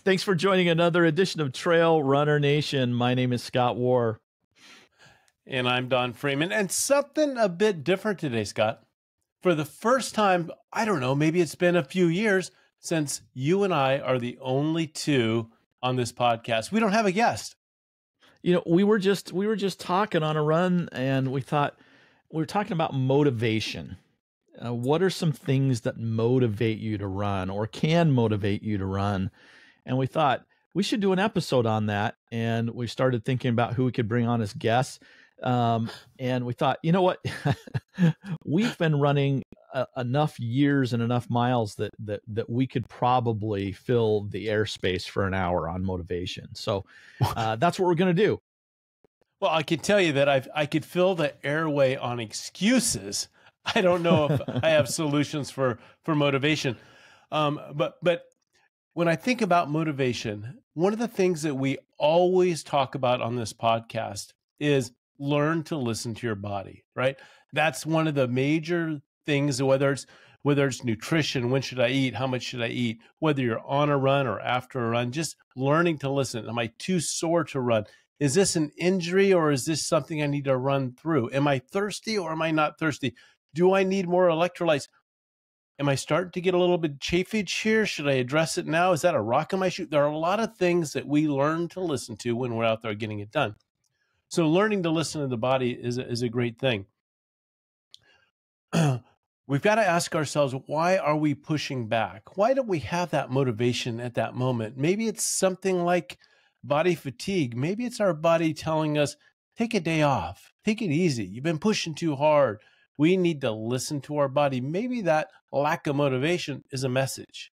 Thanks for joining another edition of Trail Runner Nation. My name is Scott Warr. And I'm Don Freeman. And something a bit different today, Scott. For the first time, I don't know, maybe it's been a few years since you and I are the only two on this podcast. We don't have a guest. You know, we were just talking on a run, and we thought we were talking about motivation. What are some things that motivate you to run or can motivate you to run? And we thought we should do an episode on that. And we started thinking about who we could bring on as guests. And we thought, you know what? We've been running enough years and enough miles that we could probably fill the airspace for an hour on motivation. So that's what we're going to do. Well, I can tell you that I could fill the airway on excuses. I don't know if I have solutions for motivation. But when I think about motivation, one of the things that we always talk about on this podcast is learn to listen to your body, right? That's one of the major things, whether it's nutrition, when should I eat, how much should I eat, whether you're on a run or after a run, just learning to listen. Am I too sore to run? Is this an injury or is this something I need to run through? Am I thirsty or am I not thirsty? Do I need more electrolytes? Am I starting to get a little bit chafage here? Should I address it now? Is that a rock in my shoe? There are a lot of things that we learn to listen to when we're out there getting it done. So learning to listen to the body is a great thing. We've got to ask ourselves, why are we pushing back? Why don't we have that motivation at that moment? Maybe it's something like body fatigue. Maybe it's our body telling us, take a day off, take it easy. You've been pushing too hard. We need to listen to our body. Maybe that lack of motivation is a message.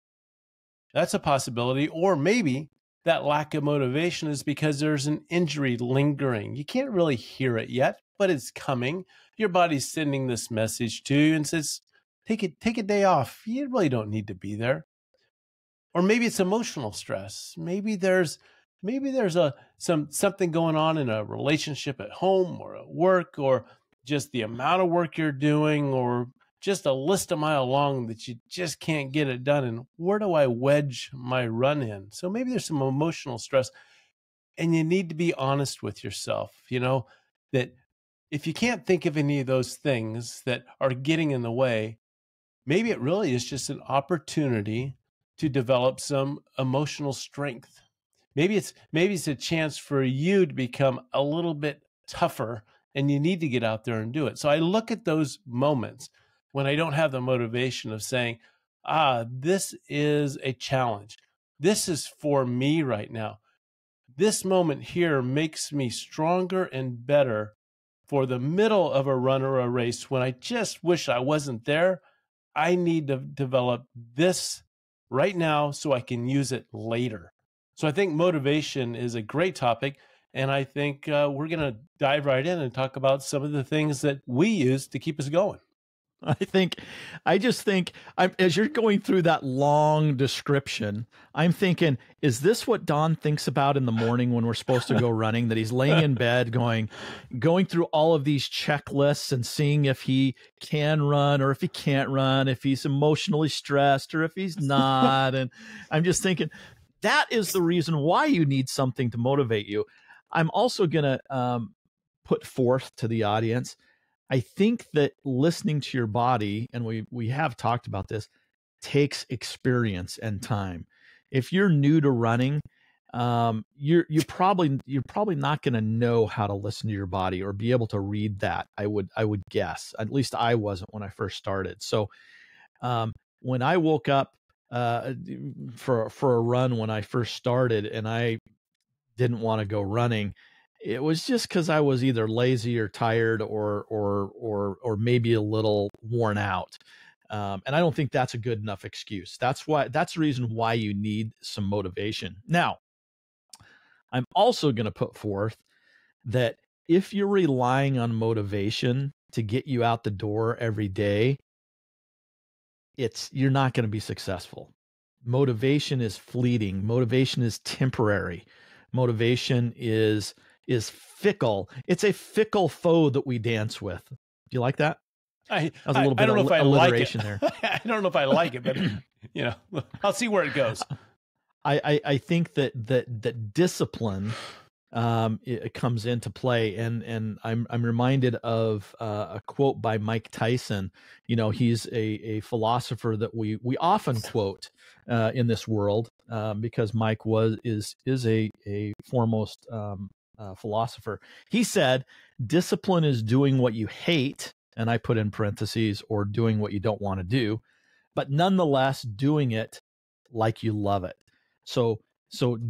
That's a possibility. Or maybe that lack of motivation is because there's an injury lingering. You can't really hear it yet, but it's coming. Your body's sending this message to you and says, take a day off. You really don't need to be there. Or maybe it's emotional stress. Maybe there's something going on in a relationship at home or at work, or just the amount of work you're doing, or just a list a mile long that you just can't get it done. And where do I wedge my run in? So maybe there's some emotional stress, and you need to be honest with yourself, that if you can't think of any of those things that are getting in the way, maybe it really is just an opportunity to develop some emotional strength. Maybe it's a chance for you to become a little bit tougher, and you need to get out there and do it. So I look at those moments when I don't have the motivation of saying, this is a challenge. This is for me right now. This moment here makes me stronger and better for the middle of a run or a race when I just wish I wasn't there. I need to develop this right now so I can use it later. So I think motivation is a great topic. And I think we're going to dive right in and talk about some of the things that we use to keep us going. I just think as you're going through that long description, I'm thinking, is this what Don thinks about in the morning when we're supposed to go running, that he's laying in bed going through all of these checklists and seeing if he can run or if he can't run, if he's emotionally stressed or if he's not. And I'm just thinking that is the reason why you need something to motivate you. I'm also going to put forth to the audience, I think that listening to your body, and we have talked about this, takes experience and time. If you're new to running, you're probably not going to know how to listen to your body or be able to read that. I would guess. At least I wasn't when I first started. So when I woke up for a run when I first started, and I didn't want to go running, it was just because I was either lazy or tired or maybe a little worn out. And I don't think that's a good enough excuse. That's the reason why you need some motivation. Now, I'm also going to put forth that if you're relying on motivation to get you out the door every day, you're not going to be successful. Motivation is fleeting. Motivation is temporary. Motivation is fickle. It's a fickle foe that we dance with. Do you like that? That was a little bit of alliteration there. I don't know if I like it, but I'll see where it goes. I think that discipline it comes into play, and I'm reminded of a quote by Mike Tyson. You know, he's a philosopher that we often quote in this world, because Mike is a foremost philosopher. He said, "Discipline is doing what you hate," and I put in parentheses, or doing what you don't want to do, but nonetheless doing it like you love it. So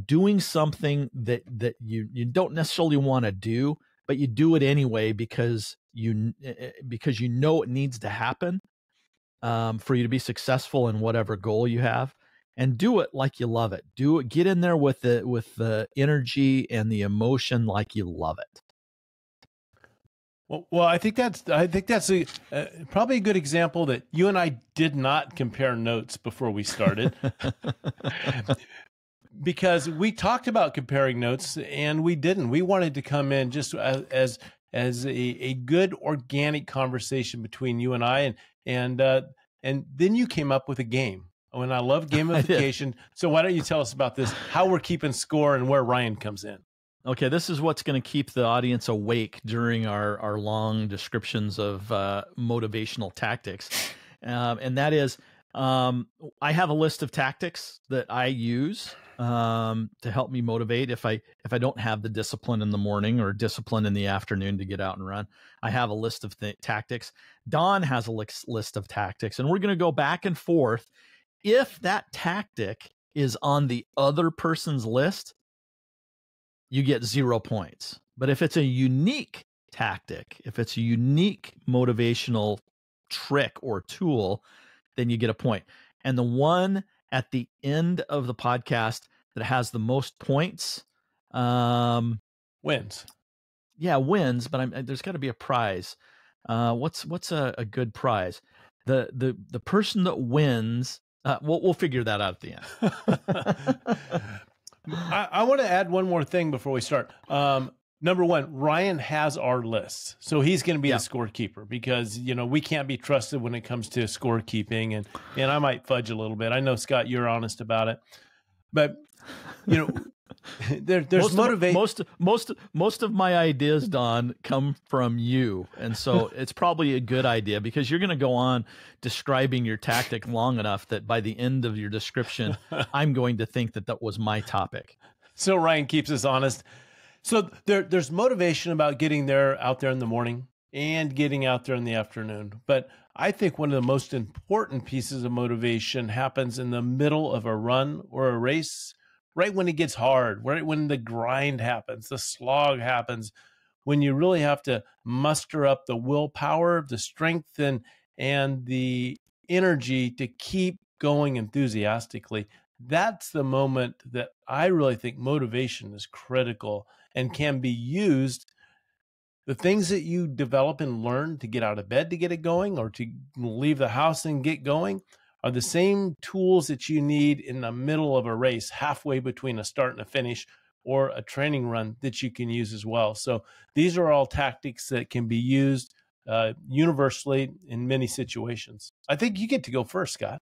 doing something that you don't necessarily want to do, but you do it anyway because you know it needs to happen, for you to be successful in whatever goal you have, and do it like you love it. Do it. Get in there with the energy and the emotion like you love it. Well, I think that's probably a good example that you and I did not compare notes before we started, because we talked about comparing notes and we didn't. We wanted to come in just as a good organic conversation between you and I, and then you came up with a game. And I love gamification. So why don't you tell us about this, how we're keeping score and where Ryan comes in? Okay, this is what's going to keep the audience awake during our long descriptions of motivational tactics. And that is, I have a list of tactics that I use to help me motivate if I don't have the discipline in the morning or discipline in the afternoon to get out and run. I have a list of tactics. Don has a list of tactics, and we're going to go back and forth. If that tactic is on the other person's list, you get 0 points. But if it's a unique tactic, if it's a unique motivational trick or tool, then you get a point. And the one at the end of the podcast that has the most points wins. Yeah, wins. But there's got to be a prize. What's a good prize? The person that wins. We'll figure that out at the end. I want to add one more thing before we start. Number one, Ryan has our list, so he's going to be the scorekeeper, because we can't be trusted when it comes to scorekeeping, and I might fudge a little bit. I know, Scott, you're honest about it, but there's motivation. Most of my ideas, Don, come from you, and so it's probably a good idea, because you're going to go on describing your tactic long enough that by the end of your description, I'm going to think that was my topic. So Ryan keeps us honest. So there's motivation about getting out there in the morning and getting out there in the afternoon. But I think one of the most important pieces of motivation happens in the middle of a run or a race, right when it gets hard, right when the grind happens, the slog happens, when you really have to muster up the willpower, the strength, and the energy to keep going enthusiastically. That's the moment that I really think motivation is critical and can be used. The things that you develop and learn to get out of bed to get it going, or to leave the house and get going, are the same tools that you need in the middle of a race, halfway between a start and a finish, or a training run, that you can use as well. So these are all tactics that can be used universally in many situations. I think you get to go first, Scott.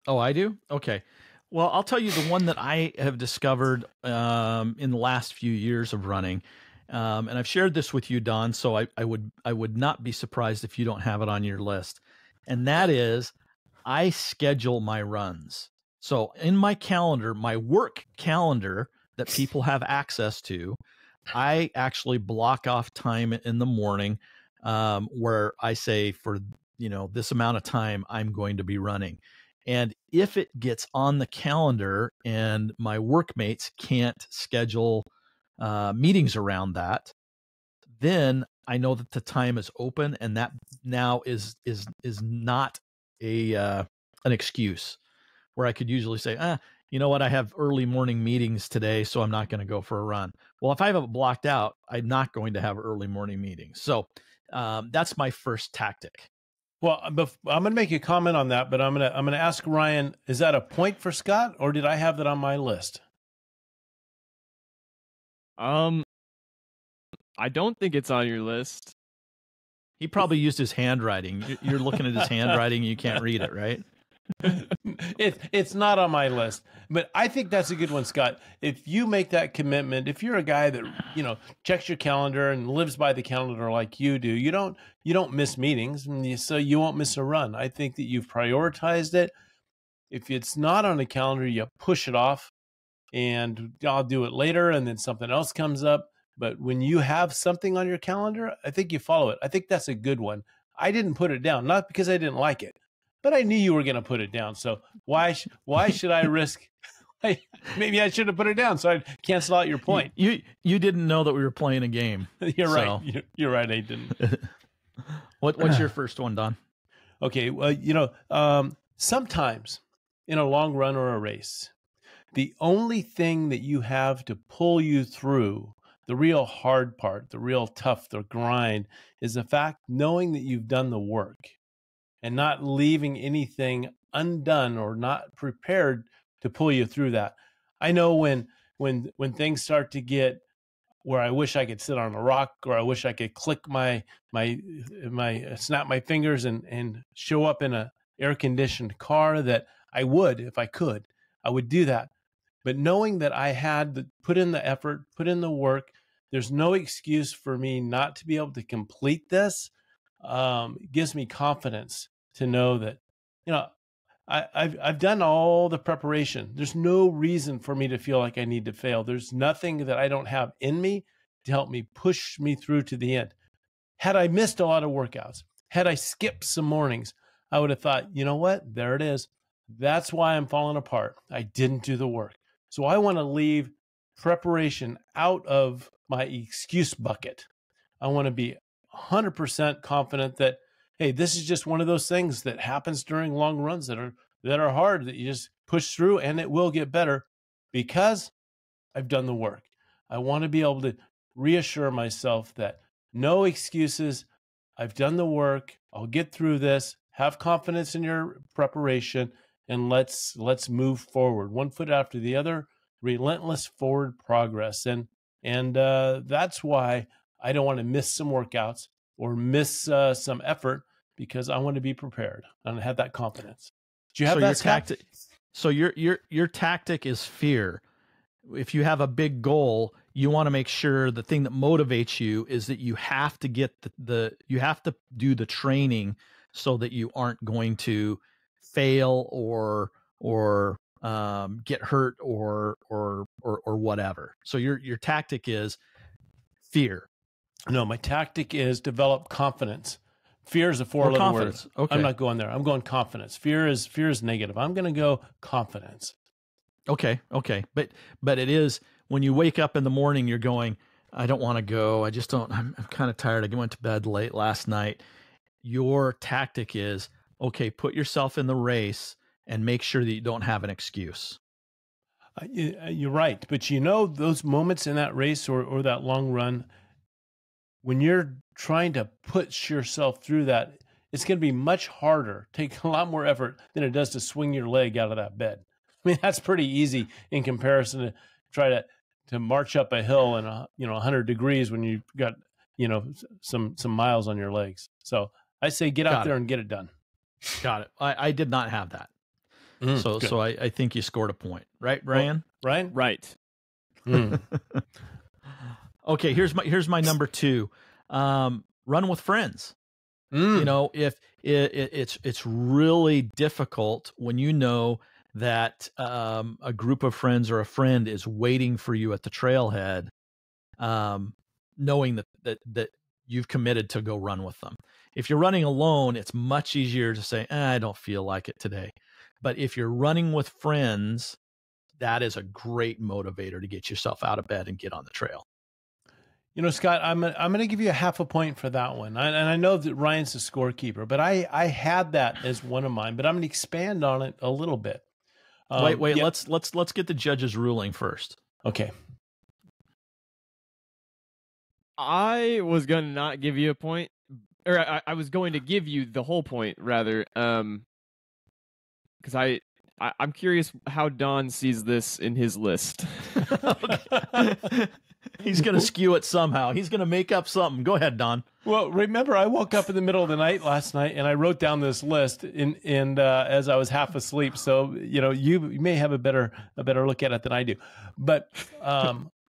Oh, I do? Okay. Well, I'll tell you the one that I have discovered in the last few years of running, and I've shared this with you, Don. So I would not be surprised if you don't have it on your list, and that is, I schedule my runs. So in my calendar, my work calendar that people have access to, I actually block off time in the morning where I say, for this amount of time I'm going to be running. And if it gets on the calendar and my workmates can't schedule meetings around that, then I know that the time is open, and that now is not an excuse where I could usually say, you know what, I have early morning meetings today, so I'm not going to go for a run. Well, if I have it blocked out, I'm not going to have early morning meetings. So that's my first tactic. Well, I'm going to make a comment on that, but I'm going to ask Ryan, is that a point for Scott, or did I have that on my list? I don't think it's on your list. He probably used his handwriting. You're looking at his handwriting and you can't read it, right? It's not on my list, but I think that's a good one, Scott. If you make that commitment, if you're a guy that checks your calendar and lives by the calendar like you do, you don't miss meetings, so you won't miss a run. I think that you've prioritized it. If it's not on the calendar, you push it off, and I'll do it later, and then something else comes up. But when you have something on your calendar, I think you follow it. I think that's a good one. I didn't put it down, not because I didn't like it, but I knew you were going to put it down. So why should I risk? Maybe I should have put it down so I'd cancel out your point. You didn't know that we were playing a game. You're right. You're right. I didn't. What's your first one, Don? Okay. Well, sometimes in a long run or a race, the only thing that you have to pull you through, the real hard part, the real tough, the grind, is the fact knowing that you've done the work and not leaving anything undone or not prepared to pull you through that. I know when things start to get where I wish I could sit on a rock, or I wish I could click snap my fingers and show up in a air conditioned car, that I would, if I could, I would do that. But knowing that I had to put in the effort, put in the work, there's no excuse for me not to be able to complete this. It gives me confidence to know that, I've done all the preparation. There's no reason for me to feel like I need to fail. There's nothing that I don't have in me to help me push me through to the end. Had I missed a lot of workouts, had I skipped some mornings, I would have thought, you know what? There it is. That's why I'm falling apart. I didn't do the work. So I want to leave preparation out of my excuse bucket. I want to be 100% confident that, hey, this is just one of those things that happens during long runs that are hard, that you just push through, and it will get better because I've done the work. I want to be able to reassure myself that no excuses. I've done the work. I'll get through this. Have confidence in your preparation, and let's move forward, one foot after the other, relentless forward progress. And that's why I don't want to miss some workouts or miss some effort, because I want to be prepared and have that confidence. Do you have that tactic? So your tactic is fear. If you have a big goal, you want to make sure the thing that motivates you is that you have to get you have to do the training so that you aren't going to fail or get hurt or whatever. So your tactic is fear. No, my tactic is develop confidence. Fear is a four-letter word. Okay. I'm not going there. I'm going confidence. Fear is negative. I'm going to go confidence. Okay. But it is, when you wake up in the morning, you're going, I don't want to go. I just don't, I'm kind of tired. I went to bed late last night. Your tactic is, okay, put yourself in the race and make sure that you don't have an excuse. You're right. But those moments in that race or that long run, when you're trying to push yourself through that, it's going to be much harder, take a lot more effort than it does to swing your leg out of that bed. I mean, that's pretty easy in comparison to try to march up a hill in 100 degrees when you've got, some miles on your legs. So I say get out there and get it done. Got it. I did not have that. So I think you scored a point, right, Brian? Ryan? Right. Okay, here's my number 2. Run with friends. If it's really difficult when you know that a group of friends or a friend is waiting for you at the trailhead, knowing that you've committed to go run with them. If you're running alone, it's much easier to say, I don't feel like it today. But if you're running with friends, that is a great motivator to get yourself out of bed and get on the trail. Scott, I'm going to give you a half a point for that one. And I know that Ryan's the scorekeeper, but I had that as one of mine, but I'm going to expand on it a little bit. Wait, yeah. Let's get the judge's ruling first. Okay. I was going to not give you a point, or I was going to give you the whole point rather, because I'm curious how Don sees this in his list. He's going to skew it somehow. He's going to make up something. Go ahead, Don. Well, remember, I woke up in the middle of the night last night, and I wrote down this list, and as I was half asleep. So you may have a better look at it than I do. But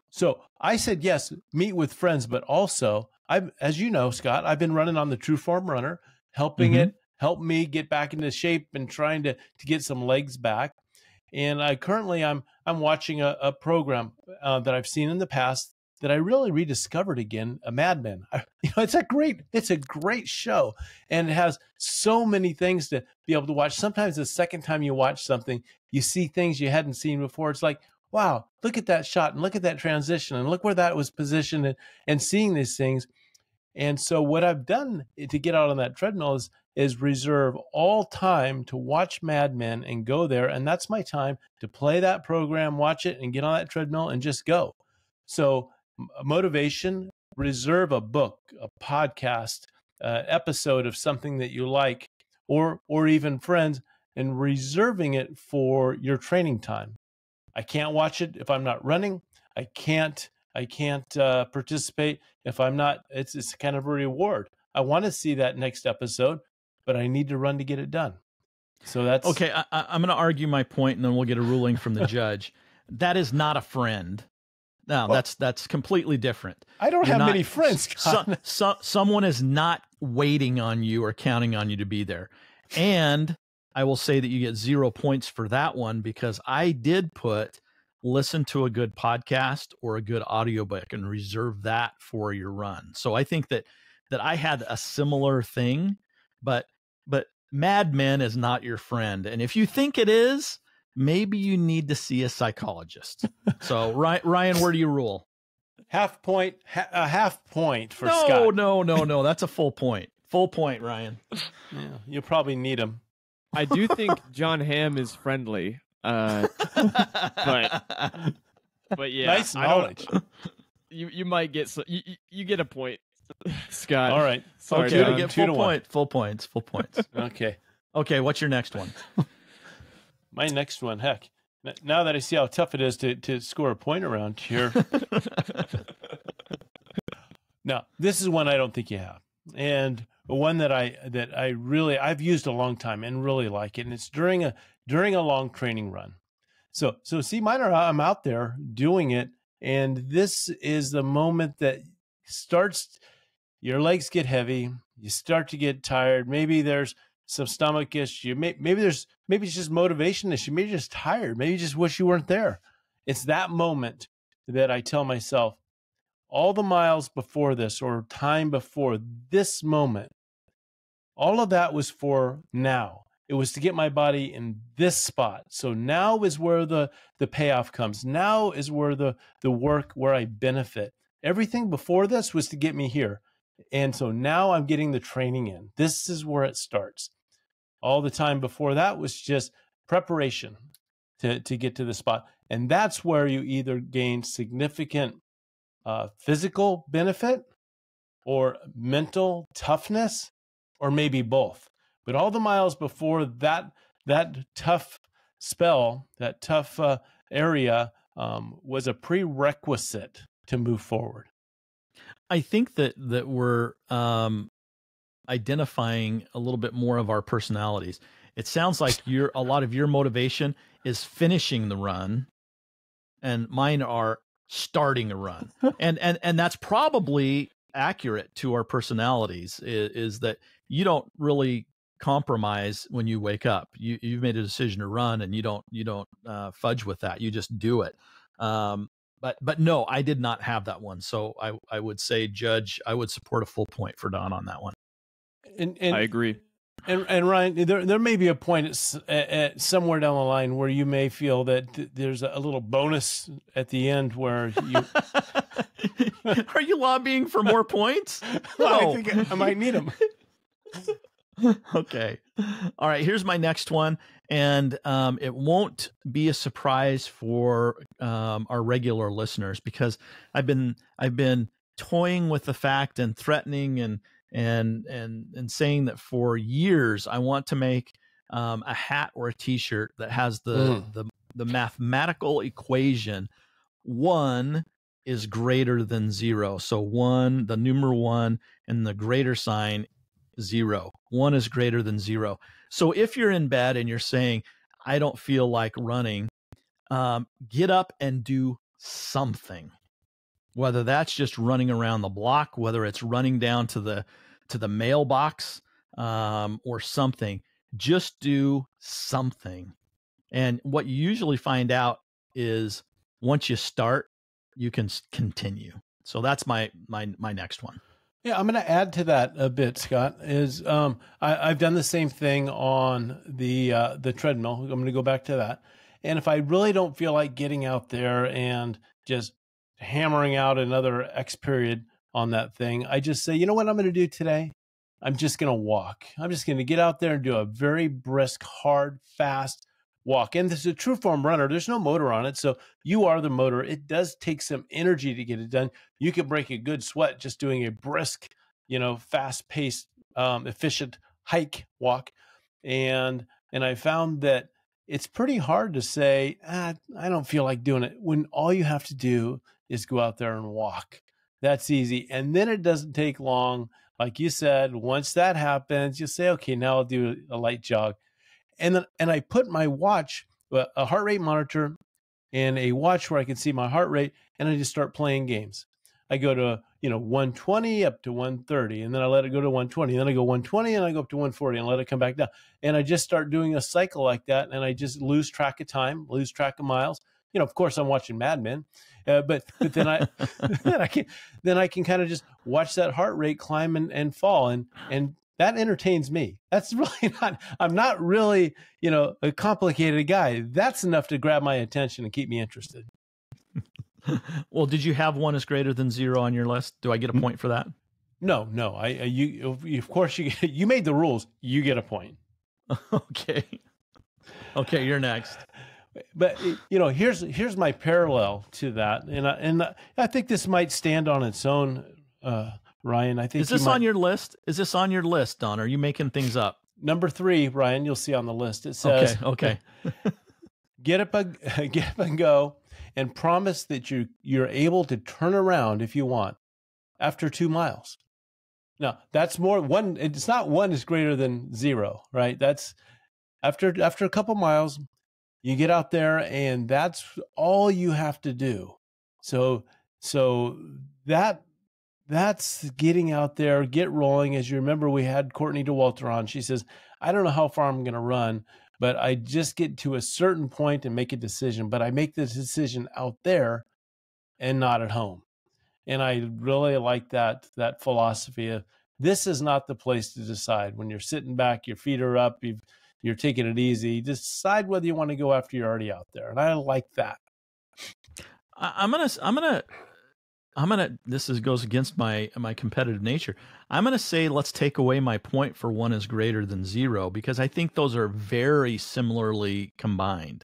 so I said yes, meet with friends, but also as you know, Scott, I've been running on the True Form Runner, helping it help me get back into shape and trying to get some legs back. And I'm watching a program that I've seen in the past that I really rediscovered again, a Mad Men. It's a great show, and it has so many things to be able to watch. Sometimes the second time you watch something, you see things you hadn't seen before. It's like, wow, look at that shot and look at that transition and look where that was positioned and seeing these things. And so what I've done to get out on that treadmill is reserve all time to watch Mad Men and go there. And that's my time to play that program, watch it, and get on that treadmill and just go. So motivation, reserve a book, a podcast, episode of something that you like, or even friends, and reserving it for your training time. I can't watch it if I'm not running. I can't participate if I'm not. It's kind of a reward. I want to see that next episode, but I need to run to get it done. So that's okay. I'm going to argue my point, and then we'll get a ruling from the judge. That is not a friend. No, well, that's completely different. I don't have many friends. Someone is not waiting on you or counting on you to be there. And I will say that you get 0 points for that one, because I did listen to a good podcast or a good audiobook and reserve that for your run. So I think that I had a similar thing, but Mad Men is not your friend. And if you think it is, maybe you need to see a psychologist. So Ryan, where do you rule? Half point for Scott. No. That's a full point. Full point, Ryan. Yeah, you'll probably need him. I do think John Hamm is friendly. But yeah, nice knowledge. You might get you get a point, Scott. All right. Sorry, okay, to get full points. Okay. What's your next one? My next one, heck. Now that I see how tough it is to score a point around here. Now, this is one I don't think you have, and one that I've used a long time and really like it, and it's during a long training run. So see, I'm out there doing it, and this is the moment that starts. Your legs get heavy. You start to get tired. Maybe there's some stomach issue. Maybe it's just motivation issue. Maybe you're just tired. Maybe you just wish you weren't there. It's that moment that I tell myself, all the miles before this or time before this moment, all of that was for now. It was to get my body in this spot. So now is where the payoff comes. Now is where the work, where I benefit. Everything before this was to get me here. And so now I'm getting the training in. This is where it starts. All the time before that was just preparation to get to the spot. And that's where you either gain significant physical benefit or mental toughness, or maybe both. But all the miles before that tough spell, that tough area was a prerequisite to move forward. I think that we're identifying a little bit more of our personalities. It sounds like a lot of your motivation is finishing the run, and mine are starting a run. and that's probably accurate to our personalities, is that you don't really compromise when you wake up. You've made a decision to run, and you don't fudge with that. You just do it. But no, I did not have that one. So I would say, Judge, I would support a full point for Don on that one. And I agree. And Ryan, there may be a point at somewhere down the line where you may feel that there's a little bonus at the end where you are you lobbying for more points? No. I think I might need them. Okay. All right. Here's my next one. And it won't be a surprise for our regular listeners, because I've been toying with the fact and threatening and saying that for years I want to make a hat or a T-shirt that has the mathematical equation. 1 is greater than 0. So 1, the numeral 1, and the greater sign 0. 1 is greater than 0. So if you're in bed and you're saying, I don't feel like running, get up and do something. Whether that's just running around the block, whether it's running down to the mailbox, or something, just do something. And what you usually find out is once you start, you can continue. So that's my next one. Yeah, I'm going to add to that a bit, Scott. I've done the same thing on the treadmill. I'm going to go back to that. And if I really don't feel like getting out there and just hammering out another X period on that thing, I just say, you know what I'm going to do today? I'm just going to walk. I'm just going to get out there and do a very brisk, hard, fast walk. And this is a true form runner. There's no motor on it. So you are the motor. It does take some energy to get it done. You can break a good sweat just doing a brisk, fast paced, efficient hike walk. And I found that it's pretty hard to say, I don't feel like doing it, when all you have to do is go out there and walk. That's easy. And then it doesn't take long. Like you said, once that happens, you say, okay, now I'll do a light jog. And I put my watch, a heart rate monitor, and a watch where I can see my heart rate, and I just start playing games. I go to 120 up to 130, and then I let it go to 120. And then I go 120, and I go up to 140, and let it come back down. And I just start doing a cycle like that, and I just lose track of time, lose track of miles. Of course, I'm watching Mad Men, but then I then I can kind of just watch that heart rate climb and fall, and that entertains me. That's really not, I'm not really, a complicated guy. That's enough to grab my attention and keep me interested. Well, did you have 1 is greater than 0 on your list? Do I get a point for that? No. Of course you made the rules. You get a point. Okay, you're next. But here's my parallel to that, and I think this might stand on its own. Ryan, I think is this on your list? Is this on your list, Don? Are you making things up? Number 3, Ryan, you'll see on the list. It says, "Okay, get up and go, and promise that you're able to turn around if you want after 2 miles." Now that's more one. It's not 1 is greater than 0, right? That's after a couple miles, you get out there, and that's all you have to do. So that's getting out there, get rolling. As you remember, we had Courtney DeWalter on. She says, I don't know how far I'm going to run, but I just get to a certain point and make a decision. But I make the decision out there and not at home. And I really like that philosophy of, this is not the place to decide. When you're sitting back, your feet are up, you're taking it easy. Decide whether you want to go after you're already out there. And I like that. I'm gonna. This goes against my competitive nature. I'm gonna say let's take away my point for 1 is greater than 0, because I think those are very similarly combined.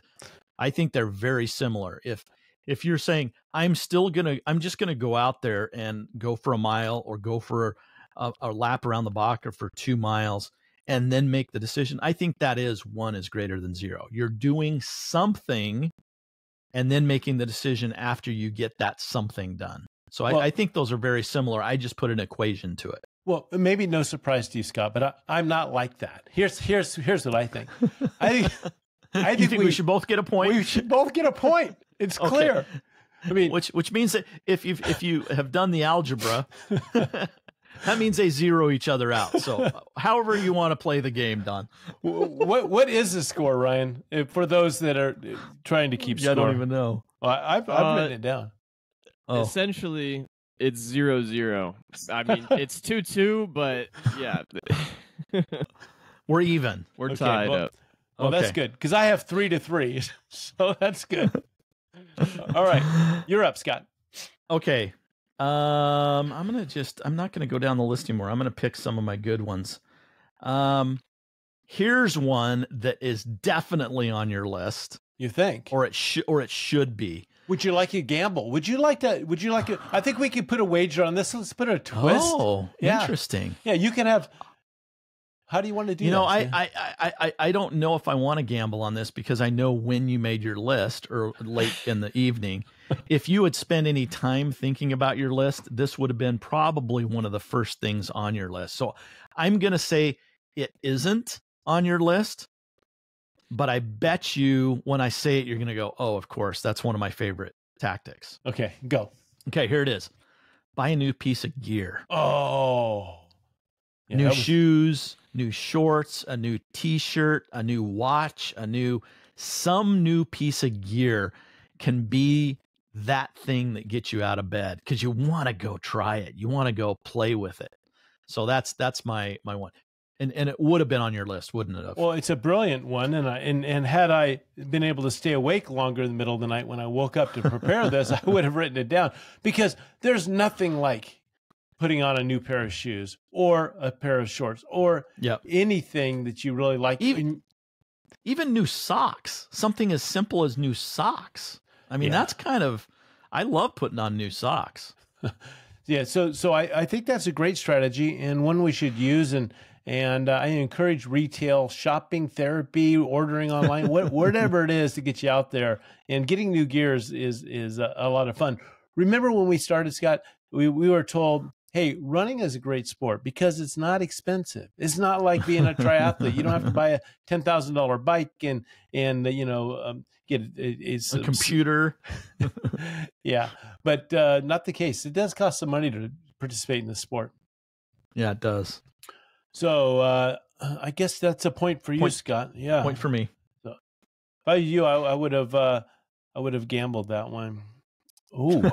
I think they're very similar. If you're saying I'm just gonna go out there and go for a mile, or go for a lap around the block, or for 2 miles, and then make the decision, I think that is 1 is greater than 0. You're doing something and then making the decision after you get that something done. So I think those are very similar. I just put an equation to it. Well, maybe no surprise to you, Scott, but I'm not like that. Here's what I think. I think we should both get a point. We should both get a point. It's clear. Okay. I mean, which means that if you have done the algebra, that means they zero each other out. So however you want to play the game, Don. What is the score, Ryan? For those that are trying to keep score. I don't even know. Well, I've written it down. Oh. Essentially, it's 0-0. I mean, it's 2-2, but yeah. We're even. We're tied up. Well, that's good, because I have 3-3, so that's good. All right, you're up, Scott. Okay. I'm not gonna go down the list anymore. I'm gonna pick some of my good ones. Here's one that is definitely on your list. You think? Or it should be. Would you like a gamble? Would you like to? I think we could put a wager on this. Let's put a twist. Oh, yeah. Interesting. Yeah, you can have. How do you want to do You know, that? I don't know if I want to gamble on this because I know when you made your list or late in the evening. If you had spent any time thinking about your list, this would have been probably one of the first things on your list. So I'm going to say it isn't on your list, but I bet you when I say it, you're going to go, oh, of course, that's one of my favorite tactics. Okay, go. Okay, here it is. Buy a new piece of gear. Oh. Yeah, New shoes, new shorts, a new t-shirt, a new watch, some new piece of gear can be that thing that gets you out of bed because you want to go try it. You want to go play with it. So that's my one. And it would have been on your list, wouldn't it have? Well, it's a brilliant one, and had I been able to stay awake longer in the middle of the night when I woke up to prepare this, I would have written it down because there's nothing like putting on a new pair of shoes or a pair of shorts or anything that you really like. Even new socks, something as simple as new socks. I mean, that's kind of, I love putting on new socks. Yeah. So I think that's a great strategy and one we should use. And I encourage retail shopping, therapy, ordering online, whatever it is to get you out there. And getting new gears is a lot of fun. Remember when we started, Scott, we were told, hey, running is a great sport because it's not expensive. It's not like being a triathlete. You don't have to buy a $10,000 bike and get a computer. Yeah, but not the case. It does cost some money to participate in the sport. Yeah, it does. So I guess that's a point for you, Scott. Yeah, point for me. So, if I were you, I would have gambled that one. Ooh.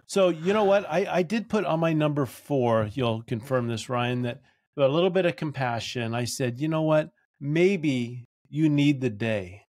So you know what? I did put on my number 4, you'll confirm this, Ryan, that a little bit of compassion. I said, you know what? Maybe you need the day.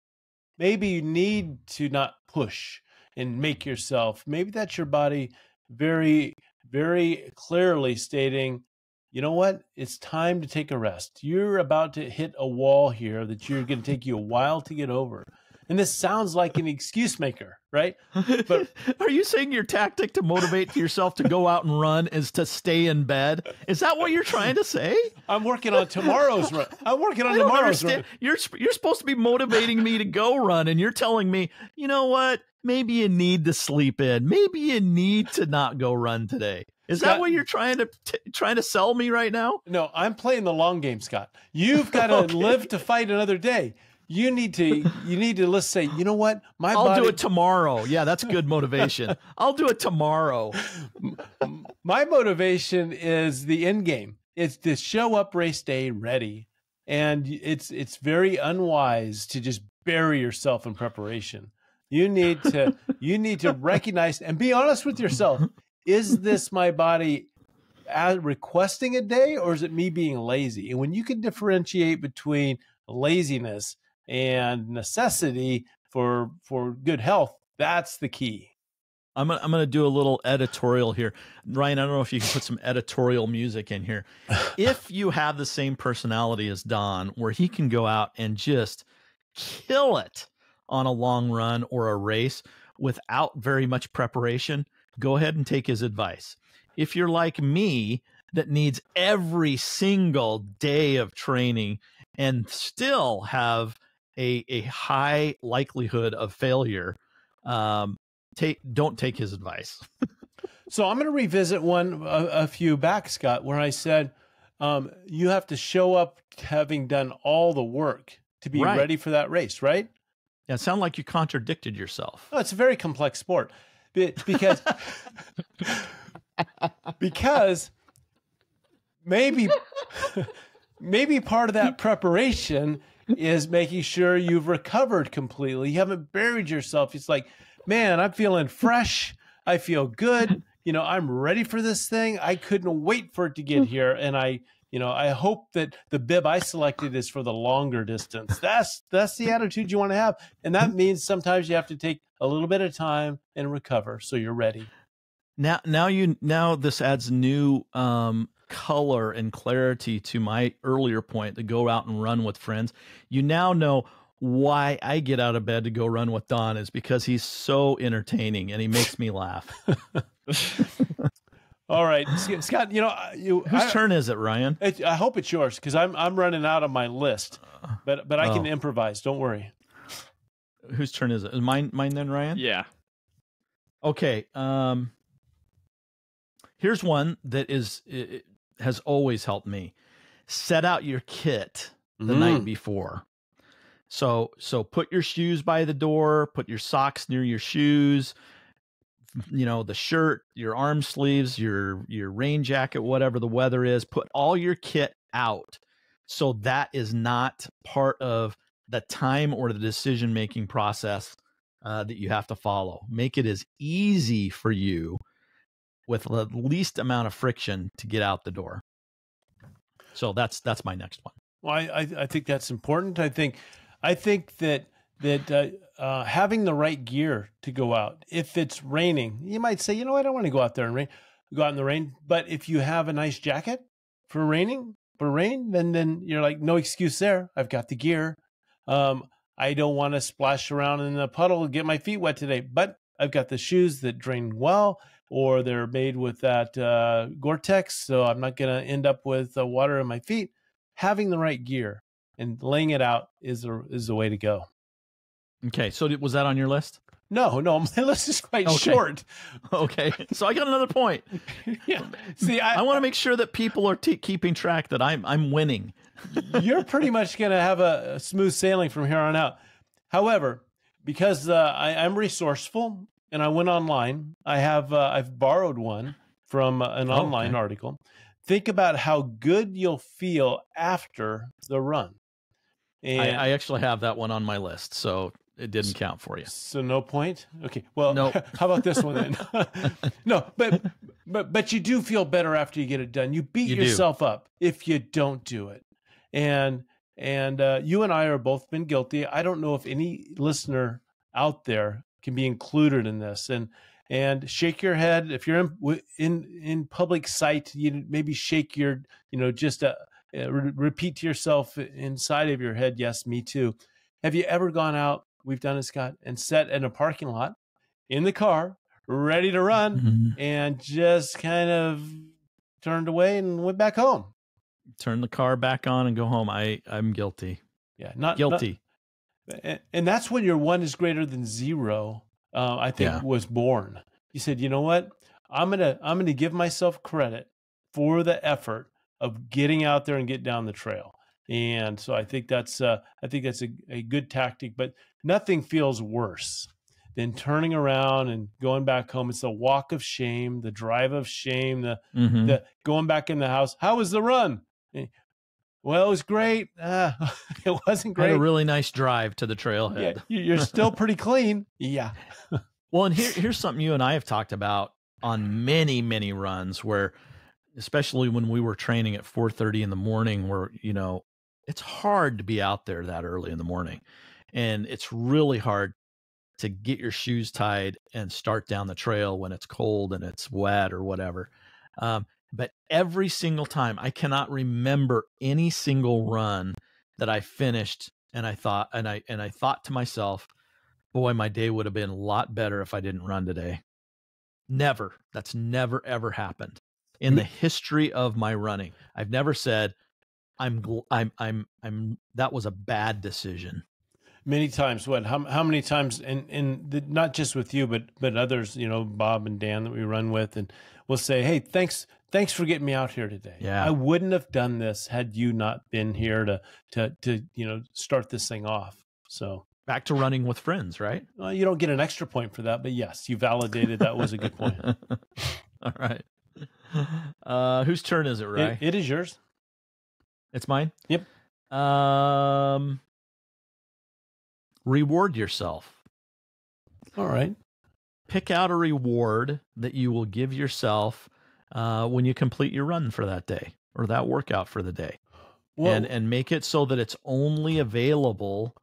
Maybe you need to not push and make yourself. Maybe that's your body very, very clearly stating, you know what? It's time to take a rest. You're about to hit a wall here that you're going to take you a while to get over. And this sounds like an excuse maker, right? But are you saying your tactic to motivate yourself to go out and run is to stay in bed? Is that what you're trying to say? I'm working on tomorrow's run. I'm working on tomorrow's run. You're supposed to be motivating me to go run, and you're telling me, you know what? Maybe you need to sleep in. Maybe you need to not go run today. Is that what you're trying to sell me right now? No, I'm playing the long game, Scott. You've got to live to fight another day. You need to let's say, you know what? I'll do it tomorrow. Yeah, that's good motivation. I'll do it tomorrow. My motivation is the end game. It's to show up race day ready. And it's very unwise to just bury yourself in preparation. You need to recognize and be honest with yourself. Is this my body requesting a day, or is it me being lazy? And when you can differentiate between laziness and necessity for good health, that's the key. I'm gonna do a little editorial here, Ryan. I don't know if you can put some editorial music in here. If you have the same personality as Don, where he can go out and just kill it on a long run or a race without very much preparation, go ahead and take his advice. If you're like me, that needs every single day of training and still have a high likelihood of failure, don't take his advice. So I'm going to revisit one a few back, Scott, where I said you have to show up having done all the work to be ready for that race, right? Yeah, it sounded like you contradicted yourself. Oh, it's a very complex sport because because maybe part of that preparation is making sure you've recovered completely. You haven't buried yourself. It's like, man, I'm feeling fresh. I feel good. I'm ready for this thing. I couldn't wait for it to get here. And I hope that the bib I selected is for the longer distance. That's the attitude you want to have. And that means sometimes you have to take a little bit of time and recover so you're ready. Now this adds new color and clarity to my earlier point to go out and run with friends. You now know why I get out of bed to go run with Don is because he's so entertaining and he makes me laugh. All right, Scott. Whose turn is it, Ryan? I hope it's yours because I'm running out of my list, but I can improvise. Don't worry. Whose turn is it? Is mine then, Ryan? Yeah. Okay. Here's one that has always helped me. Set out your kit the night before. So put your shoes by the door, put your socks near your shoes, the shirt, your arm sleeves, your rain jacket, whatever the weather is, put all your kit out. So that is not part of the time or the decision-making process that you have to follow. Make it as easy for you with the least amount of friction to get out the door. So that's my next one. Well, I think that's important. I think that having the right gear to go out. If it's raining, you might say, I don't want to go out there and go out in the rain. But if you have a nice jacket for rain, then you're like, no excuse there. I've got the gear. I don't want to splash around in the puddle and get my feet wet today, but I've got the shoes that drain well, or they're made with that Gore-Tex, so I'm not going to end up with water in my feet. Having the right gear and laying it out is the way to go. Okay, so was that on your list? No, my list is quite short. Okay, so I got another point. Yeah. See, I want to make sure that people are keeping track that I'm winning. You're pretty much going to have a smooth sailing from here on out. However, because I'm resourceful and I went online, I've borrowed one from an online article. Think about how good you'll feel after the run. And I actually have that one on my list, so it didn't count for you. So no point? Okay. Well, no. How about this one then? No, but you do feel better after you get it done. You beat yourself up if you don't do it. And you and I are both been guilty. I don't know if any listener out there can be included in this. And shake your head if you're in public sight. You maybe shake your just repeat to yourself inside of your head. Yes, me too. Have you ever gone out? We've done it, Scott, and sat in a parking lot in the car, ready to run, and just kind of turned away and went back home. Turn the car back on and go home. I'm guilty. Yeah, not guilty. And that's when your 1 is greater than 0. I think was born. You said, you know what? I'm gonna give myself credit for the effort of getting out there and get down the trail. And so I think that's a good tactic. But nothing feels worse than turning around and going back home. It's the walk of shame, the drive of shame, the going back in the house. How was the run? Well, it was great. It wasn't great. I had a really nice drive to the trailhead. Yeah, you're still pretty clean. Yeah. Well, and here's something you and I have talked about on many, many runs where, especially when we were training at 4:30 in the morning, where, it's hard to be out there that early in the morning. And it's really hard to get your shoes tied and start down the trail when it's cold and it's wet or whatever. But every single time, I cannot remember any single run that I finished and I thought to myself, boy, my day would have been a lot better if I didn't run today. Never. That's never, ever happened in the history of my running. I've never said that was a bad decision. Many times. How many times, and not just with you, but others, Bob and Dan that we run with, and we'll say, hey, thanks for getting me out here today. Yeah. I wouldn't have done this had you not been here to start this thing off. So back to running with friends, right? Well, you don't get an extra point for that, but yes, you validated that was a good point. All right. Whose turn is it, Ray? It is yours. It's mine? Yep. Reward yourself. All right. Pick out a reward that you will give yourself when you complete your run for that day or that workout for the day. And make it so that it's only available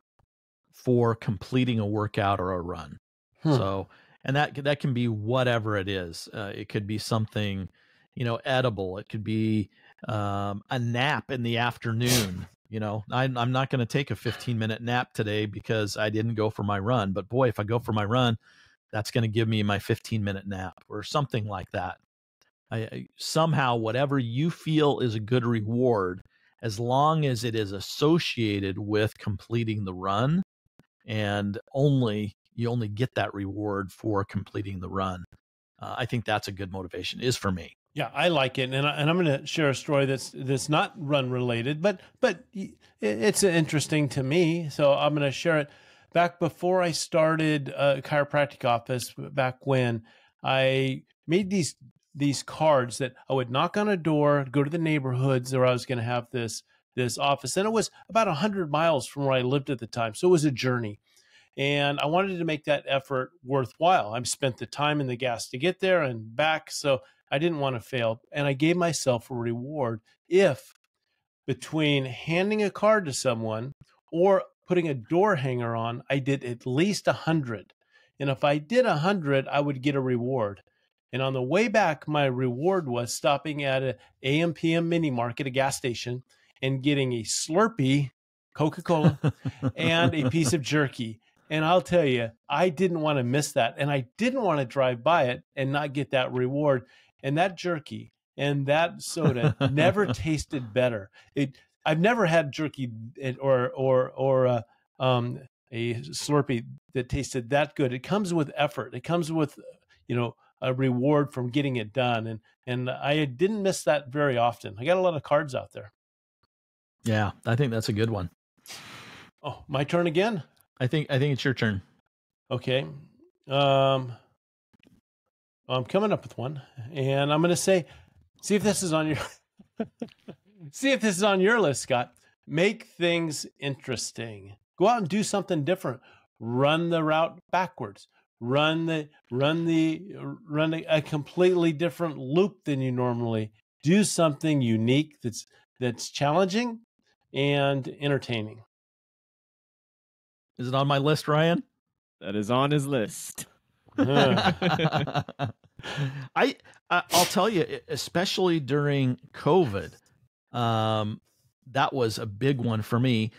for completing a workout or a run. So, and that can be whatever it is. It could be something, edible. It could be a nap in the afternoon. I'm not going to take a 15-minute nap today because I didn't go for my run. But boy, if I go for my run, that's going to give me my 15-minute nap or something like that. Somehow, whatever you feel is a good reward, as long as it is associated with completing the run, and you only get that reward for completing the run. I think that's a good motivation, is for me. Yeah, I like it, and I'm going to share a story that's not run related, but it's interesting to me, so I'm going to share it. Back before I started a chiropractic office, back when I made these cards that I would knock on a door, go to the neighborhoods where I was going to have this office, and it was about 100 miles from where I lived at the time, so it was a journey. And I wanted to make that effort worthwhile. I've spent the time and the gas to get there and back, so I didn't want to fail. And I gave myself a reward if, between handing a card to someone or putting a door hanger on, I did at least 100. And if I did 100, I would get a reward. And on the way back, my reward was stopping at a AM/PM mini market, a gas station, and getting a Slurpee, Coca-Cola, and a piece of jerky. And I'll tell you, I didn't want to miss that. And I didn't want to drive by it and not get that reward. And that jerky and that soda never tasted better. I've never had jerky or a Slurpee that tasted that good. It comes with effort. It comes with, a reward from getting it done. And I didn't miss that very often. I got a lot of cards out there. Yeah, I think that's a good one. Oh, my turn again? I think it's your turn. Okay. I'm coming up with one, and I'm going to say, see if this is on your list, Scott. Make things interesting. Go out and do something different. Run the route backwards. Run a completely different loop than you normally. Do something unique that's challenging and entertaining. Is it on my list, Ryan? That is on his list. I'll tell you, especially during COVID, that was a big one for me,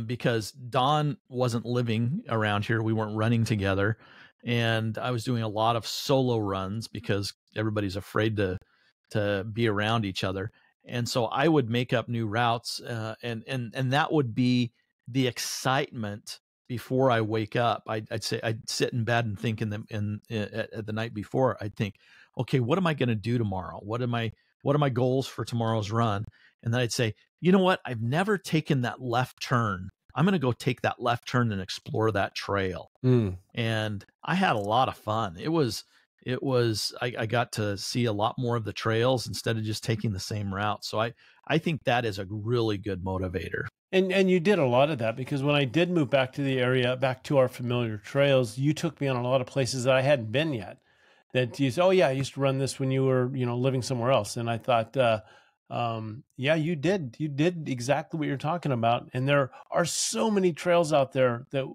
because Don wasn't living around here. We weren't running together, and I was doing a lot of solo runs because everybody's afraid to be around each other. And so I would make up new routes, and that would be the excitement before I wake up. I'd sit in bed and think at the night before, I'd think, okay, what am I going to do tomorrow? What are my goals for tomorrow's run? And then I'd say, you know what? I've never taken that left turn. I'm going to go take that left turn and explore that trail. And I had a lot of fun. I got to see a lot more of the trails instead of just taking the same route. So I think that is a really good motivator. And you did a lot of that, because when I did move back to the area, back to our familiar trails, you took me on a lot of places that I hadn't been yet. That you said, oh yeah, I used to run this when you were, living somewhere else. And I thought, yeah, you did exactly what you're talking about. And there are so many trails out there that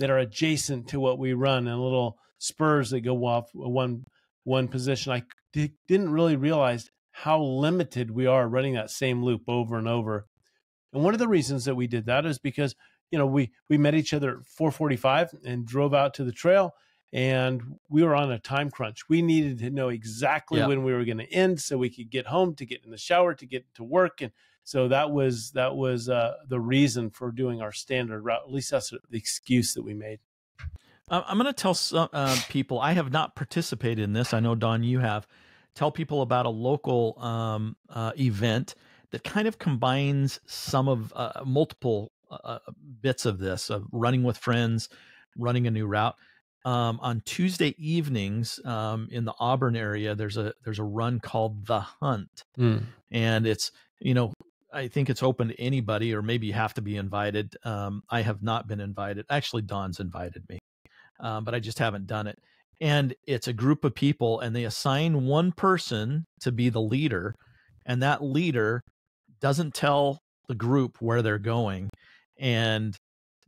are adjacent to what we run, and little spurs that go off one position. I didn't really realize how limited we are running that same loop over and over. And one of the reasons that we did that is because, we met each other at 4:45 and drove out to the trail, and we were on a time crunch. We needed to know exactly when we were going to end so we could get home, to get in the shower, to get to work. And so that was the reason for doing our standard route. At least that's the excuse that we made. I'm going to tell some people, I have not participated in this. I know, Don, you have. Tell people about a local event that kind of combines some of multiple bits of this, of running with friends, running a new route. On Tuesday evenings in the Auburn area, there's a run called The Hunt. And it's, I think it's open to anybody, or maybe you have to be invited. I have not been invited. Actually, Don's invited me, but I just haven't done it. And it's a group of people, and they assign one person to be the leader, and that leader doesn't tell the group where they're going, and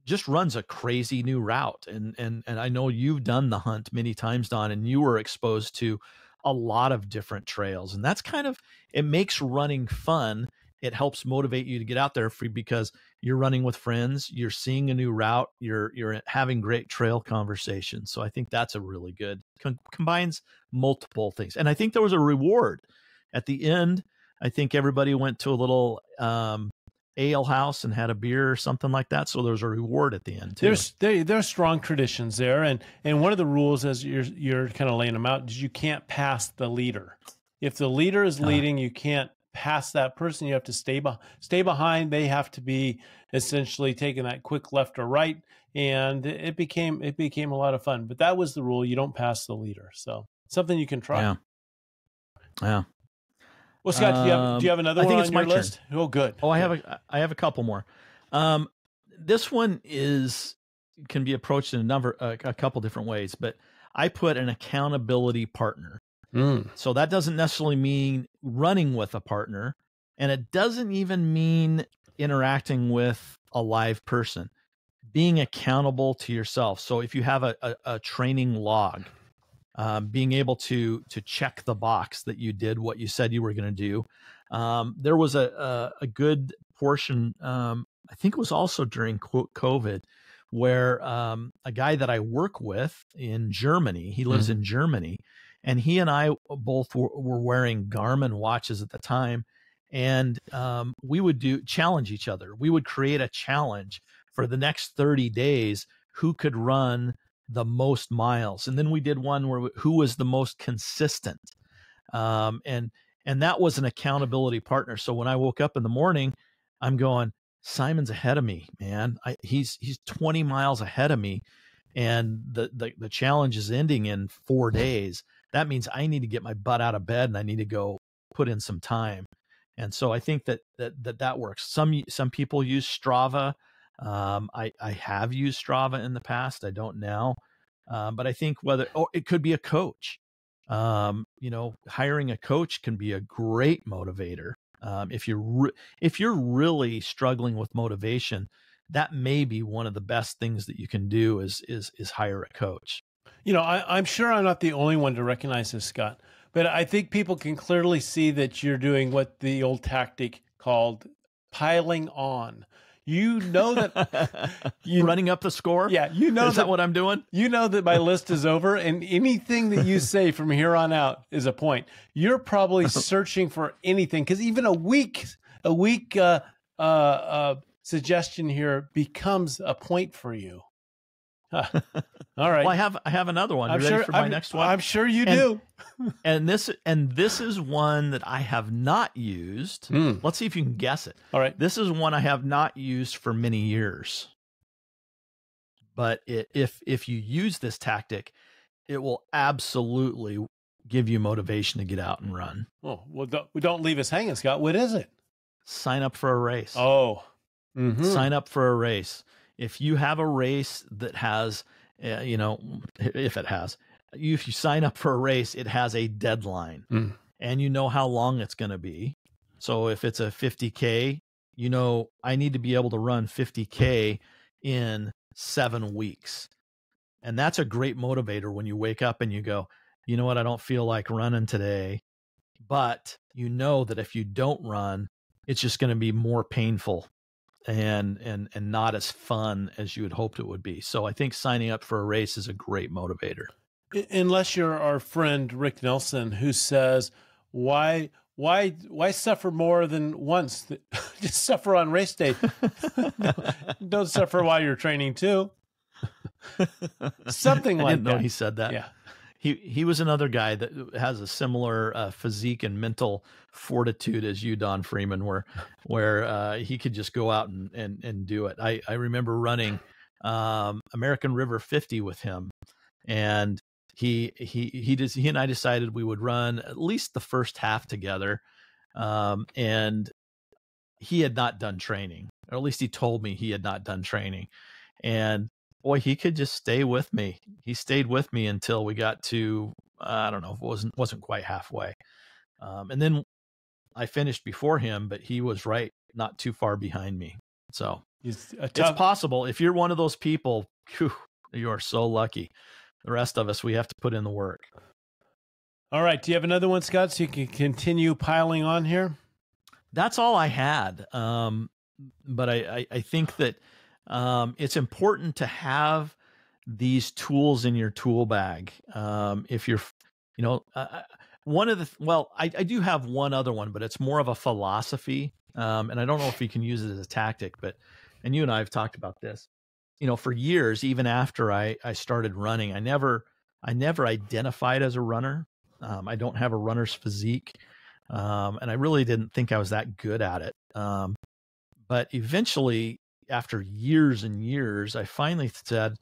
just runs a crazy new route. And I know you've done The Hunt many times, Don, and you were exposed to a lot of different trails, and that's it makes running fun. It helps motivate you to get out there because you're running with friends, you're seeing a new route, you're having great trail conversations. So I think that's a really good, combines multiple things. And I think there was a reward. At the end, I think everybody went to a little ale house and had a beer or something like that. So there's a reward at the end too. There's strong traditions there, and one of the rules, as you're kind of laying them out, is you can't pass the leader. If the leader is leading, you can't pass that person. You have to stay behind. They have to be essentially taking that quick left or right, and it became a lot of fun. But that was the rule: you don't pass the leader. So something you can try. Yeah. Well, Scott, do you have another one on your list? Turn. Oh, good. Oh, I have a couple more. This one can be approached in a couple different ways, but I put an accountability partner. So that doesn't necessarily mean running with a partner, and it doesn't even mean interacting with a live person. Being accountable to yourself. So if you have a training log, being able to check the box that you did what you said you were going to do. There was a good portion, I think it was also during COVID, where a guy that I work with in Germany, he lives in Germany, and he and I both were wearing Garmin watches at the time, and we would challenge each other. We would create a challenge for the next 30 days, who could run the most miles. And then we did one where who was the most consistent. And that was an accountability partner. So when I woke up in the morning, I'm going, Simon's ahead of me, man. He's 20 miles ahead of me. And the challenge is ending in 4 days. That means I need to get my butt out of bed and I need to go put in some time. And so I think that works. Some people use Strava. I have used Strava in the past. I don't now. But I think it could be a coach. Hiring a coach can be a great motivator. If you're really struggling with motivation, that may be one of the best things that you can do is hire a coach. I'm sure I'm not the only one to recognize this, Scott, but I think people can clearly see that you're doing what the old tactic called piling on. You know that running up the score. Yeah, is that what I'm doing? You know that my list is over, and anything that you say from here on out is a point. You're probably searching for anything, because even a weak suggestion here becomes a point for you. Huh. All right. Well, I have another one. You ready for my next one? I'm sure you do. And this is one that I have not used. Let's see if you can guess it. All right. This is one I have not used for many years. But if you use this tactic, it will absolutely give you motivation to get out and run. Oh, well, don't leave us hanging, Scott. What is it? Sign up for a race. Oh. Sign up for a race. If you have a race that has, if you sign up for a race, it has a deadline and you know how long it's going to be. So if it's a 50K, I need to be able to run 50K in 7 weeks. And that's a great motivator when you wake up and you go, you know what? I don't feel like running today, but you know that if you don't run, it's just going to be more painful and not as fun as you had hoped it would be. So I think signing up for a race is a great motivator. Unless you're our friend Rick Nelson, who says, why suffer more than once? Just suffer on race day. Don't suffer while you're training too. Something like that. I didn't know he said that. Yeah. He was another guy that has a similar physique and mental fortitude as you, Don Freeman, where he could just go out and do it. I remember running American River 50 with him, and he and I decided we would run at least the first half together, and he had not done training, or at least he told me he had not done training, and boy, he could just stay with me. He stayed with me until we got to, I don't know, it wasn't quite halfway. And then I finished before him, but he was not too far behind me. So it's possible. If you're one of those people, you are so lucky. The rest of us, we have to put in the work. All right. Do you have another one, Scott, so you can continue piling on here? That's all I had. But I think that it's important to have these tools in your tool bag. If you're, one of the, I do have one other one, but it's more of a philosophy. And I don't know if you can use it as a tactic, and you and I have talked about this, for years, even after I started running, I never identified as a runner. I don't have a runner's physique. And I really didn't think I was that good at it. But eventually, after years and years, I finally said,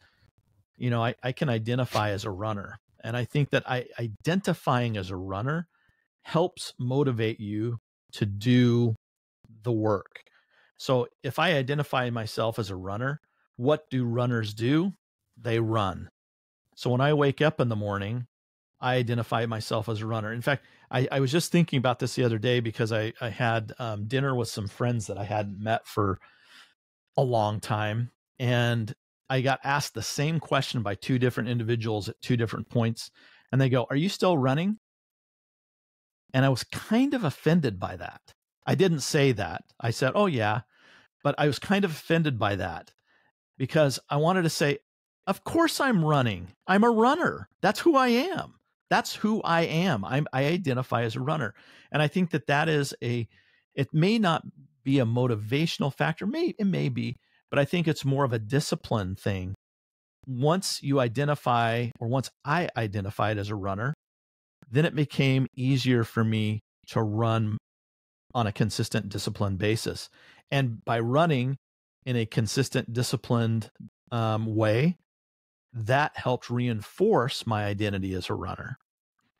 I can identify as a runner. And I think that identifying as a runner helps motivate you to do the work. So if I identify myself as a runner, what do runners do? They run. So when I wake up in the morning, I identify myself as a runner. In fact, I was just thinking about this the other day because I had dinner with some friends that I hadn't met for a long time. And I got asked the same question by two different individuals at two different points. And they go, "Are you still running?" And I was kind of offended by that. I didn't say that. I said, "Oh yeah," but I was kind of offended by that because I wanted to say, of course I'm running. I'm a runner. That's who I am. That's who I am. I identify as a runner. And I think that is it may not be a motivational factor. It may be, but I think it's more of a discipline thing. Once I identified as a runner, then it became easier for me to run on a consistent, disciplined basis. And by running in a consistent, disciplined way, that helped reinforce my identity as a runner.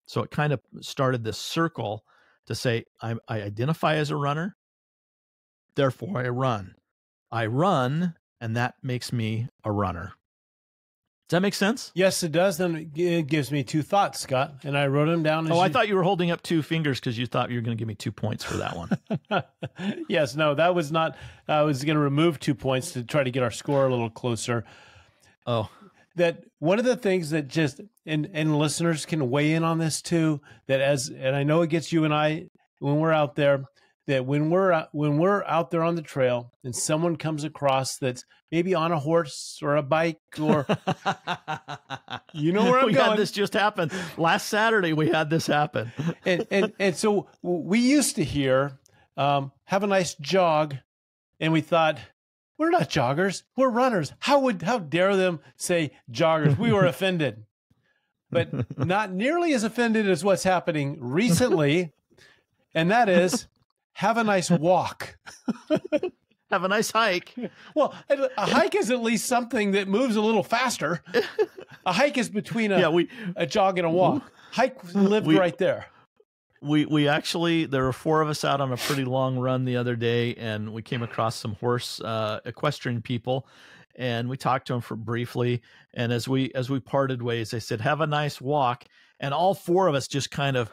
So it kind of started this circle to say, I identify as a runner, therefore I run. I run, and that makes me a runner. Does that make sense? Yes, it does. Then it gives me two thoughts, Scott, and I wrote them down. I thought you were holding up two fingers because you thought you were going to give me 2 points for that one. Yes, no, that was not. I was going to remove 2 points to try to get our score a little closer. Oh. That one of the things that just, and listeners can weigh in on this too, and I know it gets you and I when we're out there, that when we're out there on the trail and someone comes across that's maybe on a horse or a bike or you know where I'm going. Had this just happened last Saturday. We had this happen, and so we used to hear have a nice jog, and we thought, we're not joggers, we're runners. How dare them say joggers? We were offended, but not nearly as offended as what's happening recently, and that is, have a nice walk. Have a nice hike. Well, a hike is at least something that moves a little faster. A hike is between a jog and a walk. Hike lived right there. We actually, there were 4 of us out on a pretty long run the other day, and we came across some horse equestrian people, and we talked to them briefly. And as we parted ways, they said, "Have a nice walk." And all 4 of us just kind of,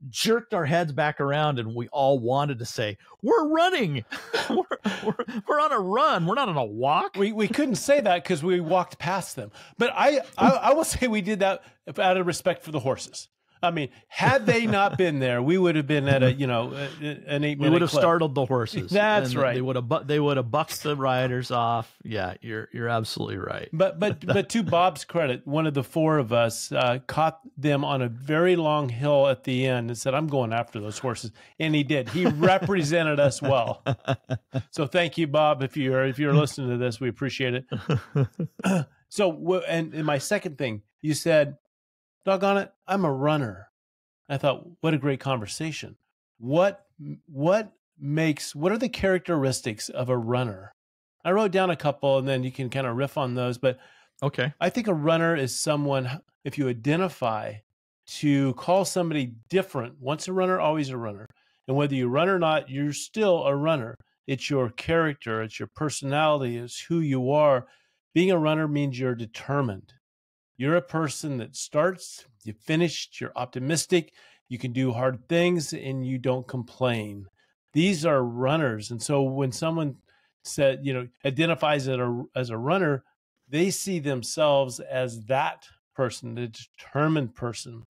jerked our heads back around, and we all wanted to say, "We're running. we're on a run. We're not on a walk." We couldn't say that because we walked past them. But I will say we did that out of respect for the horses. I mean, had they not been there, we would have been at an 8-minute. We would have startled the horses. That's right. They would have bucked the riders off. Yeah, you're absolutely right. But to Bob's credit, one of the 4 of us caught them on a very long hill at the end and said, "I'm going after those horses," and he did. He represented us well. So thank you, Bob. If you're listening to this, we appreciate it. So, and my second thing, you said, "Doggone it, I'm a runner." I thought, what a great conversation. What are the characteristics of a runner? I wrote down a couple, and then you can kind of riff on those. But okay, I think a runner is someone, if you identify, to call somebody different. Once a runner, always a runner. And whether you run or not, you're still a runner. It's your character, it's your personality, it's who you are. Being a runner means you're determined. You're a person that starts, you finish, you're optimistic, you can do hard things, and you don't complain. These are runners. And so when someone identifies as a runner, they see themselves as that person, the determined person,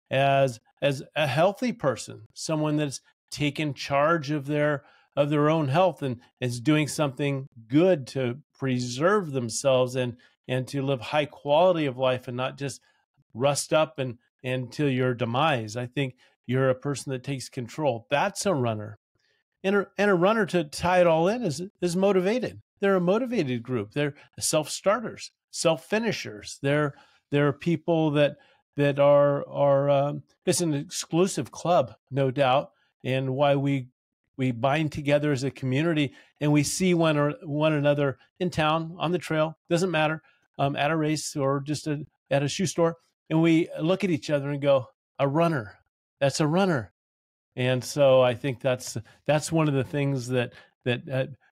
as a healthy person, someone that's taken charge of their own health and is doing something good to preserve themselves and to live high quality of life and not just rust up and and till your demise. I think you're a person that takes control. That's a runner. And a runner, to tie it all in, is motivated. They're a motivated group. They're self-starters, self-finishers. They're people that are it's an exclusive club, no doubt, and why we bind together as a community, and we see one another in town, on the trail, doesn't matter, at a race or just at a shoe store, and we look at each other and go, a runner. That's a runner. And so I think that's one of the things that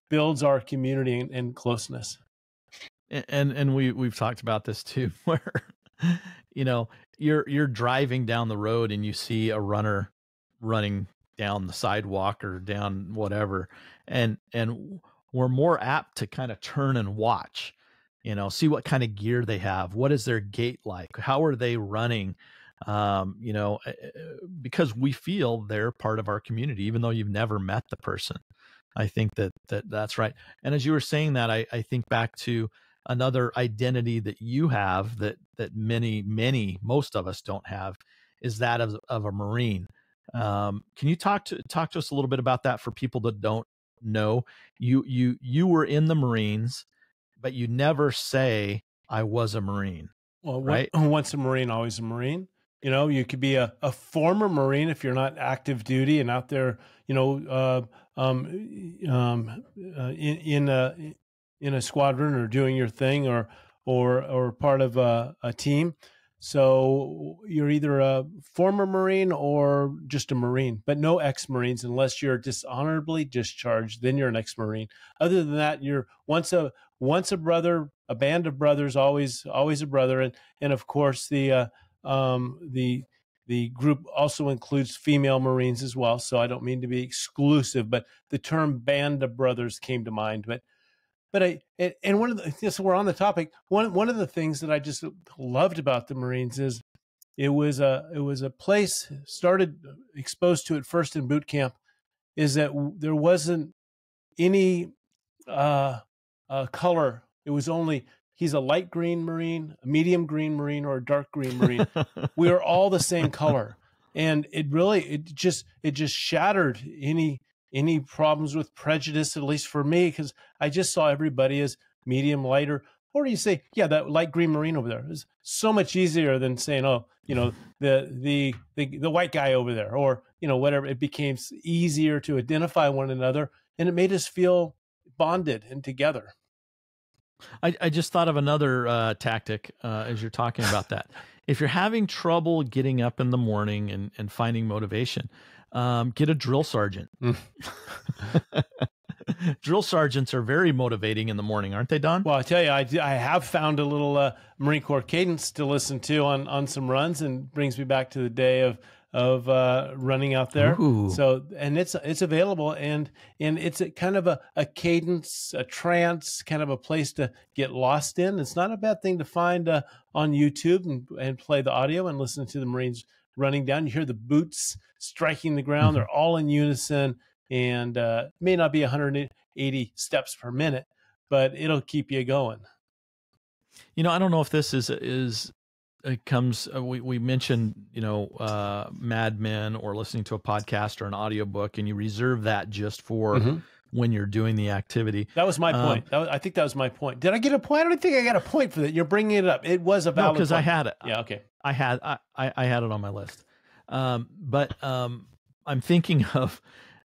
builds our community and closeness. And we've talked about this too, where you're driving down the road and you see a runner running down the sidewalk or down whatever, and we're more apt to kind of turn and watch, see what kind of gear they have, what is their gait like, how are they running, because we feel they're part of our community, even though you've never met the person. I think that's right. And as you were saying that, I think back to another identity that you have that most of us don't have, is that of a Marine. Can you talk to us a little bit about that for people that don't know? You were in the Marines, but you never say I was a Marine. Well, right? Once a Marine, always a Marine. You could be a former Marine if you're not active duty and out there, in a squadron or doing your thing or part of a team. So you're either a former Marine or just a Marine, but no ex-Marines unless you're dishonorably discharged. Then you're an ex-Marine. Other than that, you're once a brother, a band of brothers, always a brother, and of course the group also includes female Marines as well. So I don't mean to be exclusive, but the term band of brothers came to mind. But one of the, so we're on the topic. One of the things that I just loved about the Marines is it was a place exposed to it first in boot camp, is that there wasn't any color. It was only, he's a light green Marine, a medium green Marine, or a dark green Marine. We are all the same color. And it just shattered any problems with prejudice, at least for me, because I just saw everybody as medium, lighter. Or you say, yeah, that light green Marine over there is so much easier than saying, oh, the white guy over there, or, whatever. It became easier to identify one another, and it made us feel bonded and together. I just thought of another tactic as you're talking about that. If you're having trouble getting up in the morning and finding motivation, get a drill sergeant. Drill sergeants are very motivating in the morning, aren't they, Don? Well, I tell you, I have found a little Marine Corps cadence to listen to on some runs, and brings me back to the day of running out there. Ooh. So, and it's available, and it's kind of a cadence, a trance, kind of a place to get lost in. It's not a bad thing to find on YouTube and play the audio and listen to the Marines running down. You hear the boots striking the ground. They're all in unison, and may not be 180 steps per minute, but it'll keep you going. I don't know if this is it comes, we mentioned, Mad Men or listening to a podcast or an audiobook, and you reserve that just for when you're doing the activity. That was my point. I think that was my point. Did I get a point? I don't think I got a point for that. You're bringing it up. It was a valid point. Because I had it. Yeah, okay. I had it on my list. But I'm thinking of,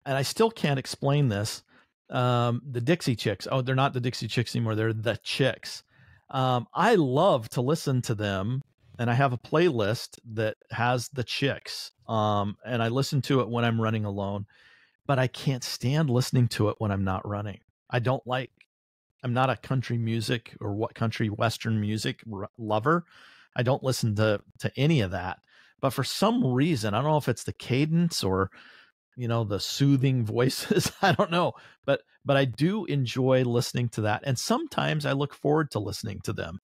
and I still can't explain this, the Dixie Chicks. Oh, they're not the Dixie Chicks anymore. They're the Chicks. I love to listen to them, and I have a playlist that has the Chicks. And I listen to it when I'm running alone, but I can't stand listening to it when I'm not running. I'm not a country music or country Western music lover. I don't listen to any of that, but for some reason, I don't know if it's the cadence or, the soothing voices. I don't know, but I do enjoy listening to that. And sometimes I look forward to listening to them.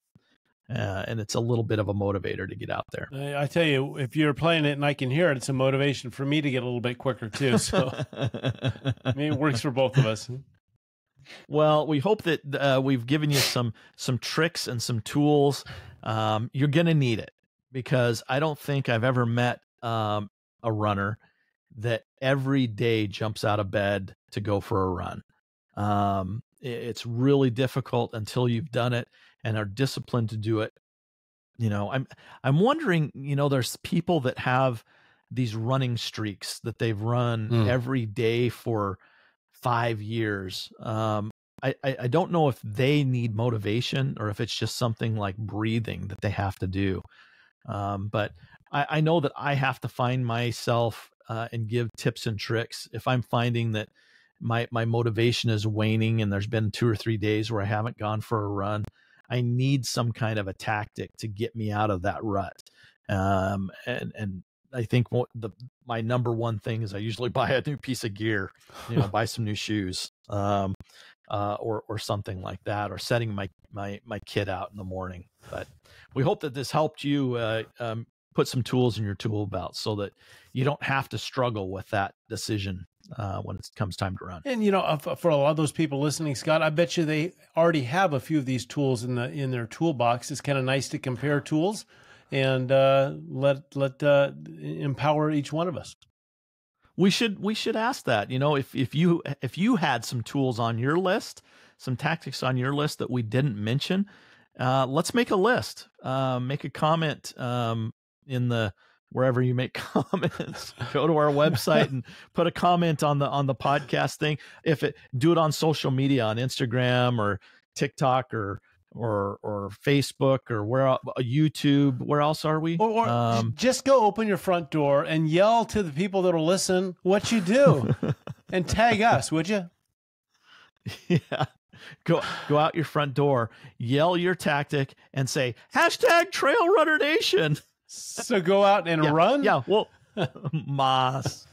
And it's a little bit of a motivator to get out there. I tell you, if you're playing it and I can hear it, it's a motivation for me to get a little bit quicker too. So maybe it works for both of us. Well, we hope that we've given you some tricks and some tools. You're going to need it. because I don't think I've ever met a runner that every day jumps out of bed to go for a run. It's really difficult until you've done it and are disciplined to do it. I'm wondering, there's people that have these running streaks that they've run every day for 5 years. I don't know if they need motivation or if it's just something like breathing that they have to do. But I know that I have to find myself and give tips and tricks if I'm finding that my motivation is waning and there's been 2 or 3 days where I haven't gone for a run. I need some kind of a tactic to get me out of that rut. And I think my number one thing is I usually buy a new piece of gear, buy some new shoes, or something like that, or setting my kid out in the morning. But we hope that this helped you put some tools in your tool belt so that you don't have to struggle with that decision when it comes time to run. And for a lot of those people listening, Scott, I bet you they already have a few of these tools in their toolbox. It's kind of nice to compare tools and let empower each one of us. We should ask that. If you had some tools on your list, some tactics on your list that we didn't mention, let's make a list. Make a comment in the wherever you make comments. Go to our website and put a comment on the podcast thing. Do it on social media, on Instagram or TikTok or Facebook or YouTube. Where else are we? Or just go open your front door and yell to the people that'll listen what you do and tag us, would you? Yeah. Go out your front door, yell your tactic and say #TrailRunnerNation. So go out and run? Yeah. Well, Mas.